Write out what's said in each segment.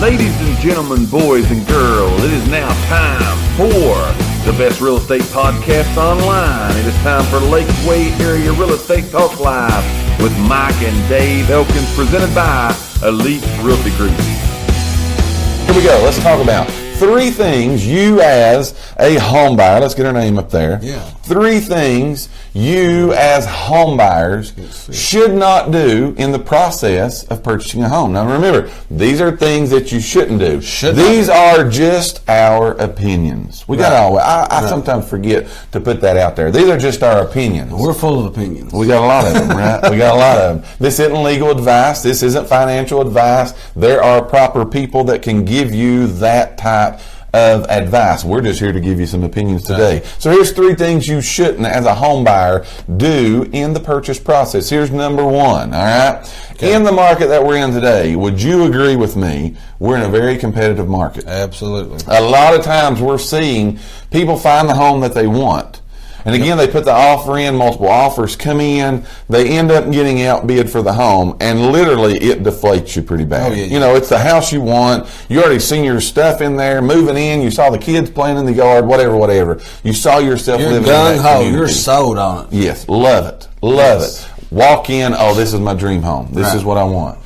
Ladies and gentlemen, boys and girls, it is now time for the best real estate podcast online. It is time for Lakeway Area Real Estate Talk Live with Mike and Dave Elkins, presented by Elite Realty Group. Here we go. Let's talk about 3 things you as a home buyer, let's get her name up there. Yeah. 3 things you as home buyers should not do in the process of purchasing a home. Now remember, these are things that you shouldn't do. These are just our opinions. I sometimes forget to put that out there. These are just our opinions. We're full of opinions. We got a lot of them, right? We got a lot of them. This isn't legal advice. This isn't financial advice. There are proper people that can give you that type of advice. We're just here to give you some opinions today. So here's 3 things you shouldn't, as a home buyer, do in the purchase process. Here's number 1, all right? Okay. In the market that we're in today, would you agree with me, we're in a very competitive market? Absolutely. A lot of times we're seeing people find the home that they want. And again, they put the offer in, multiple offers come in, they end up getting outbid for the home, and literally it deflates you pretty bad. Oh, yeah. You know, it's the house you want, you already seen your stuff in there, moving in, you saw the kids playing in the yard, whatever. You saw yourself living in that community. You're sold on it. Yes, love it. Walk in, oh, this is my dream home. This is what I want.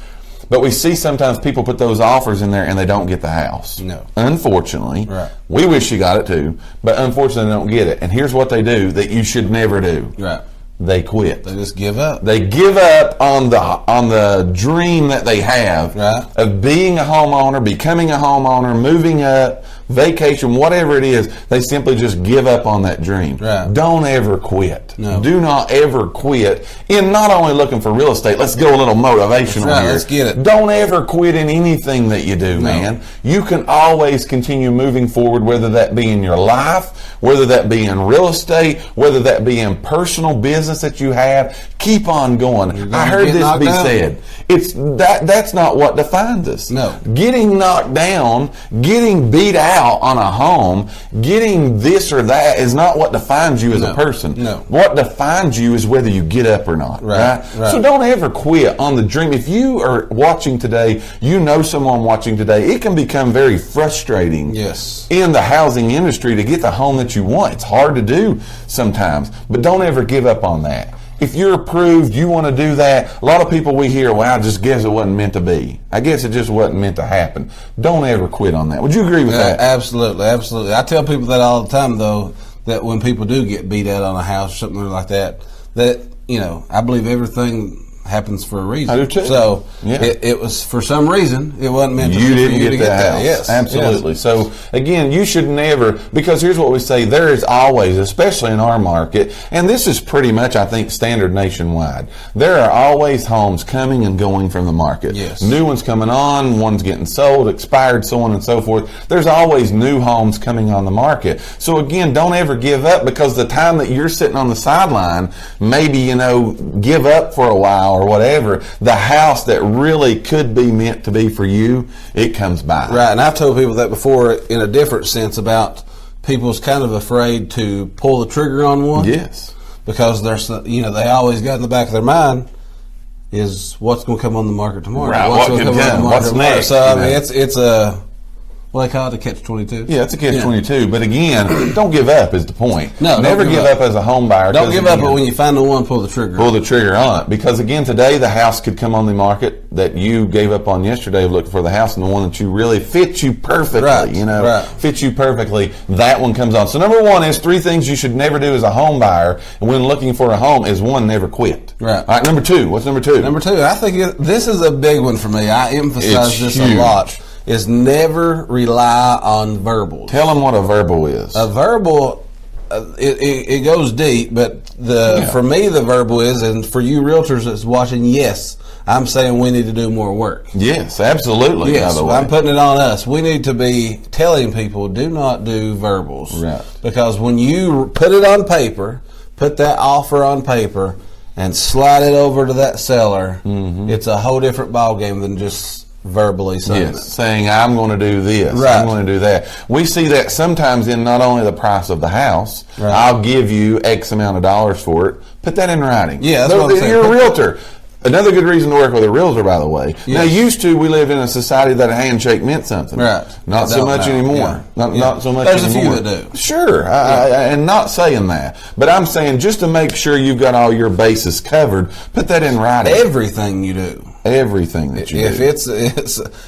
But we see sometimes people put those offers in there and they don't get the house. No. Unfortunately. Right. We wish you got it too, but unfortunately they don't get it. And here's what they do that you should never do. Right. They quit. They just give up. They give up on the dream that they have of being a homeowner, becoming a homeowner, moving up, vacation, whatever it is. They simply just give up on that dream. Right. Don't ever quit. No. Do not ever quit in not only looking for real estate. Let's go a little motivational here. Let's get it. Don't ever quit in anything that you do, man. You can always continue moving forward, whether that be in your life, whether that be in real estate, whether that be in personal business that you have. Keep on going. I heard this be said. That's not what defines us. No. Getting knocked down, getting beat out on a home, getting this or that is not what defines you as a person. No. What defines you is whether you get up or not. Right? So don't ever quit on the dream. If you are watching today, you know someone watching today, it can become very frustrating in the housing industry to get the home that you want. It's hard to do sometimes, but don't ever give up on that. If you're approved, you want to do that. A lot of people we hear, well, I just guess it wasn't meant to be. I guess it just wasn't meant to happen. Don't ever quit on that. Would you agree with that? Absolutely. I tell people that all the time, though, that when people do get beat out on a house or something like that, I believe everything happens for a reason. I do too. So it was for some reason. It wasn't meant to be. You didn't get that house. Yes, absolutely. Yes. So again, you should never, because here's what we say: there is always, especially in our market, and this is pretty much, I think, standard nationwide. There are always homes coming and going from the market. Yes. New ones coming on, ones getting sold, expired, so on and so forth. There's always new homes coming on the market. So again, don't ever give up, because the time that you're sitting on the sideline, maybe give up for a while or whatever, the house that really could be meant to be for you, it comes by. Right, and I've told people that before in a different sense about people's kind of afraid to pull the trigger on one. Yes. Because they always got in the back of their mind is what's going to come on the market tomorrow. Right, what's going to come on the market tomorrow. Next? So, I mean, it's a... Well, they call it a catch-22. Yeah, it's a catch-22. But again, don't give up is the point. No, never give up as a home buyer. Don't give up, but when you find the one, pull the trigger. Pull the trigger on it. Because again, today the house could come on the market that you gave up on yesterday of looking for the house, and the one that you really fits you perfectly, fits you perfectly, that one comes on. So number 1 is 3 things you should never do as a home buyer, and when looking for a home is 1, never quit. Right. All right, number 2. What's number 2? Number 2, I think this is a big one for me. I emphasize this a lot. Is never rely on verbals. Tell them what a verbal is. A verbal, it goes deep, but for me the verbal is, and for you realtors that's watching, yes, I'm saying we need to do more work. Yes, absolutely. Yes, I'm putting it on us. We need to be telling people, do not do verbals. Right. Because when you put it on paper, put that offer on paper, and slide it over to that seller, it's a whole different ballgame than just verbally saying saying I'm going to do this, right. I'm going to do that. We see that sometimes in not only the price of the house, I'll give you X amount of dollars for it. Put that in writing. Yeah, that's what I'm saying. You're a realtor. Another good reason to work with a realtor, by the way. Yes. Now, used to, we lived in a society that a handshake meant something. Right. Not so much anymore. Not so much There's anymore. There's a few that do. Sure. And not saying that. But I'm saying just to make sure you've got all your bases covered, put that in writing. Everything you do. Everything that you do. If it's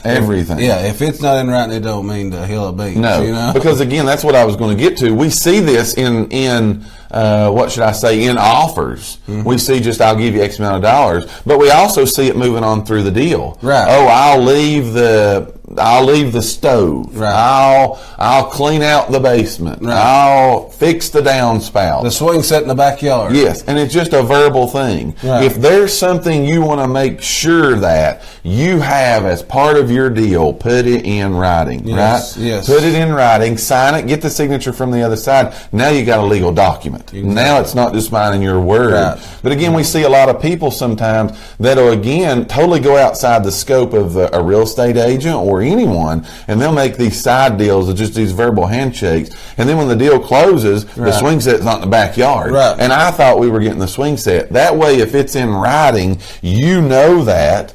everything. If it's not in writing, it don't mean the hill of beans. No. You know? Because, again, that's what I was going to get to. We see this in what should I say, in offers. Mm-hmm. We see just, I'll give you X amount of dollars, but we also see it moving on through the deal. Right. Oh, I'll leave the stove. Right. I'll clean out the basement. Right. I'll fix the downspout. The swing set in the backyard. Yes, and it's just a verbal thing. Right. If there's something you want to make sure that you have as part of your deal, put it in writing. Yes. Right? Yes. Put it in writing, sign it, get the signature from the other side. Now you got a legal document. Exactly. Now it's not just mine and your word. Right. But again, we see a lot of people sometimes that'll, again, totally go outside the scope of a real estate agent or anyone, and they'll make these side deals of just these verbal handshakes. And then when the deal closes, the swing set's not in the backyard. Right. And I thought we were getting the swing set. That way, if it's in writing, you know that,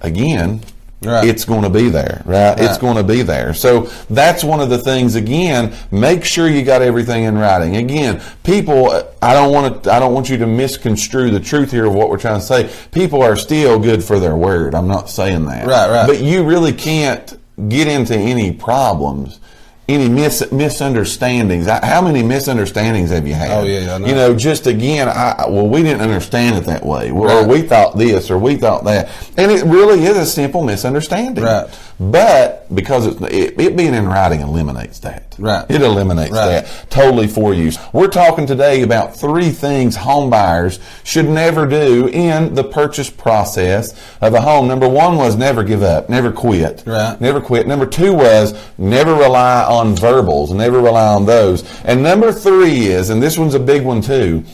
again, it's going to be there, right? It's going to be there. So that's one of the things. Again, make sure you got everything in writing. Again, people, I don't want you to misconstrue the truth here of what we're trying to say. People are still good for their word. I'm not saying that. Right. But you really can't get into any problems, any misunderstandings. How many misunderstandings have you had? Oh, yeah, I know. You know, just again, we didn't understand it that way. Or we thought this, or we thought that. And it really is a simple misunderstanding. Right. But because it being in writing eliminates that. Right. It eliminates that totally for you. We're talking today about 3 things home buyers should never do in the purchase process of a home. Number 1 was never give up, never quit. Right. Never quit. Number 2 was never rely on verbals, never rely on those. And number 3 is, and this one's a big one too,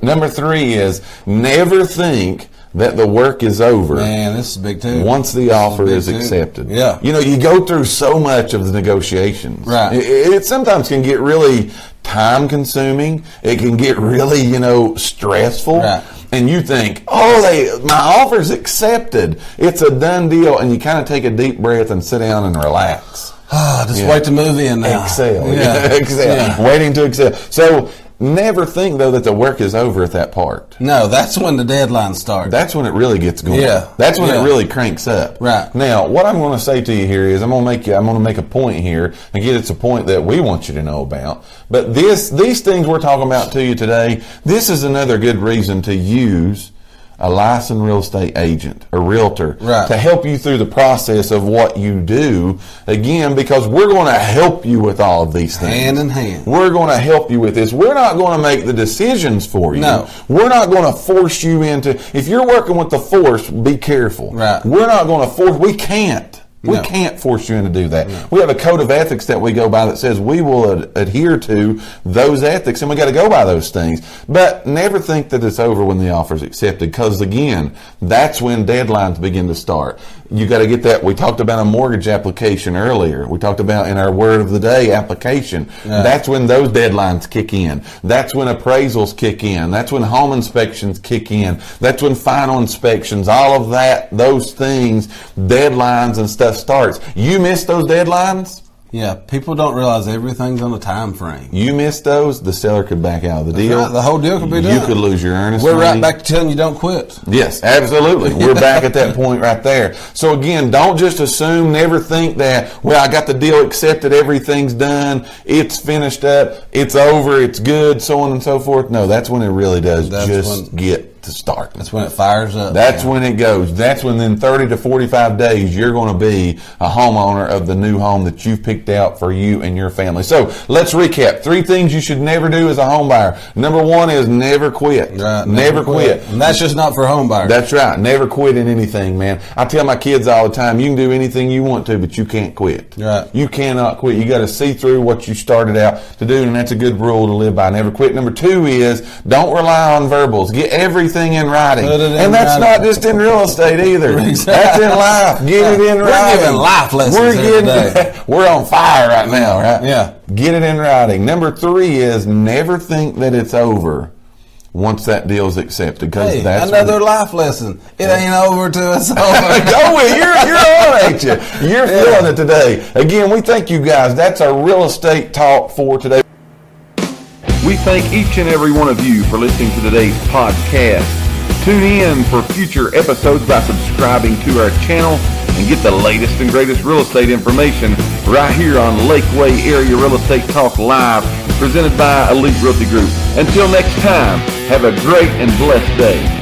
number 3 is never think that the work is over. Man, this is big too. Once the offer is accepted. Yeah. You know, you go through so much of the negotiations. Right. It sometimes can get really time consuming. It can get really, stressful. Right. And you think, my offer's accepted. It's a done deal. And you kind of take a deep breath and sit down and relax. Just wait to move in now. Exhale. Yeah. Exhale. Yeah. Waiting to exhale. So never think, though, that the work is over at that part. No, that's when the deadline starts. That's when it really gets going. Yeah. That's when it really cranks up. Right. Now, what I'm going to say to you here is I'm going to make a point here. Again, it's a point that we want you to know about. But these things we're talking about to you today, this is another good reason to use a licensed real estate agent, a realtor, to help you through the process of what you do. Again, because we're going to help you with all of these things. Hand in hand. We're going to help you with this. We're not going to make the decisions for you. No. We're not going to force you into, if you're working with the force, be careful. Right. We're not going to force, we can't. We can't force you into do that. No. We have a code of ethics that we go by that says we will adhere to those ethics, and we got to go by those things. But never think that it's over when the offer is accepted, because again, that's when deadlines begin to start. You got to get that. We talked about a mortgage application earlier. We talked about in our word of the day application. Yeah. That's when those deadlines kick in. That's when appraisals kick in. That's when home inspections kick in. That's when final inspections, all of that, those things, deadlines and stuff starts. You miss those deadlines? Yeah, people don't realize everything's on a time frame. You miss those, the seller could back out of the deal. Right. The whole deal could be done. You could lose your earnest money. We're right back to telling you don't quit. Yes, absolutely. We're back at that point right there. So again, don't just assume, never think that, well, I got the deal accepted, everything's done, it's finished up, it's over, it's good, so on and so forth. No, that's when it really does get to start. That's when it fires up. That's when it goes. That's when in 30 to 45 days you're going to be a homeowner of the new home that you've picked out for you and your family. So let's recap. 3 things you should never do as a home buyer. Number 1 is never quit. Right, never quit. And that's just not for home buyers. That's right. Never quit in anything, man. I tell my kids all the time, you can do anything you want to, but you can't quit. Right. You cannot quit. You got to see through what you started out to do, and that's a good rule to live by. Never quit. Number 2 is don't rely on verbals. Get everything in writing. And that's not just in real estate either. Exactly. That's in life. Get it in writing. We're giving life lessons we're on fire right now, right? Yeah. Get it in writing. Number 3 is never think that it's over once that deal is accepted. Hey, that's another life lesson. It ain't over till it's over. Go with it. You're on, ain't you? You're feeling it today. Again, we thank you guys. That's our real estate talk for today. We thank each and every one of you for listening to today's podcast. Tune in for future episodes by subscribing to our channel and get the latest and greatest real estate information right here on Lakeway Area Real Estate Talk Live, presented by Elite Realty Group. Until next time, have a great and blessed day.